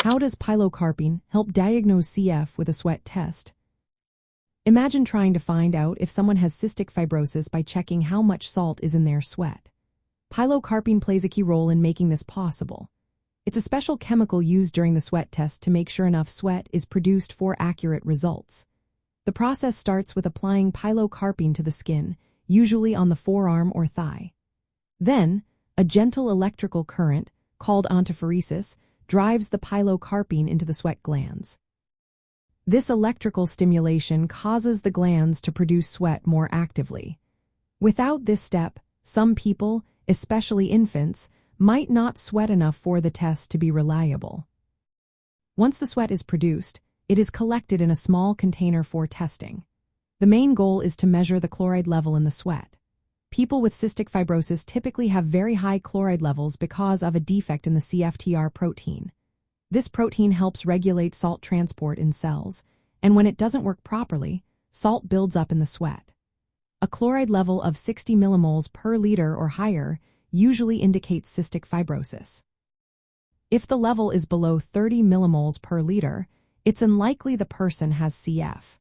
How does pilocarpine help diagnose CF with a sweat test? Imagine trying to find out if someone has cystic fibrosis by checking how much salt is in their sweat. Pilocarpine plays a key role in making this possible. It's a special chemical used during the sweat test to make sure enough sweat is produced for accurate results. The process starts with applying pilocarpine to the skin, usually on the forearm or thigh. Then, a gentle electrical current, called Iontophoresis, drives the pilocarpine into the sweat glands. This electrical stimulation causes the glands to produce sweat more actively. Without this step, some people, especially infants, might not sweat enough for the test to be reliable. Once the sweat is produced, it is collected in a small container for testing. The main goal is to measure the chloride level in the sweat. People with cystic fibrosis typically have very high chloride levels because of a defect in the CFTR protein. This protein helps regulate salt transport in cells, and when it doesn't work properly, salt builds up in the sweat. A chloride level of 60 millimoles per liter or higher usually indicates cystic fibrosis. If the level is below 30 millimoles per liter, it's unlikely the person has CF.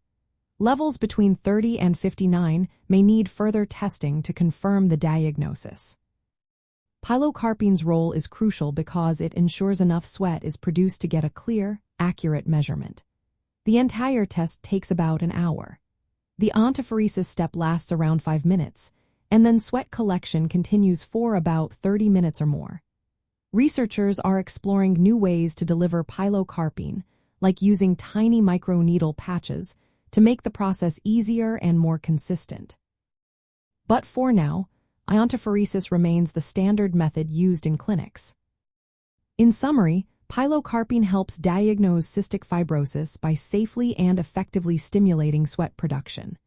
Levels between 30 and 59 may need further testing to confirm the diagnosis. Pilocarpine's role is crucial because it ensures enough sweat is produced to get a clear, accurate measurement. The entire test takes about an hour. The iontophoresis step lasts around 5 minutes, and then sweat collection continues for about 30 minutes or more. Researchers are exploring new ways to deliver pilocarpine, like using tiny microneedle patches, to make the process easier and more consistent. But for now, iontophoresis remains the standard method used in clinics. In summary, pilocarpine helps diagnose cystic fibrosis by safely and effectively stimulating sweat production.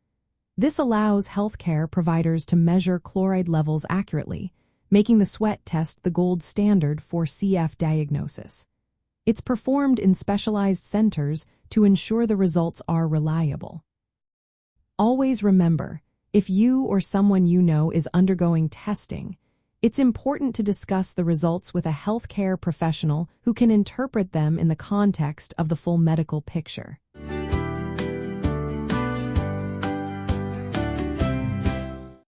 This allows healthcare providers to measure chloride levels accurately, making the sweat test the gold standard for CF diagnosis. It's performed in specialized centers to ensure the results are reliable. Always remember, if you or someone you know is undergoing testing, it's important to discuss the results with a healthcare professional who can interpret them in the context of the full medical picture.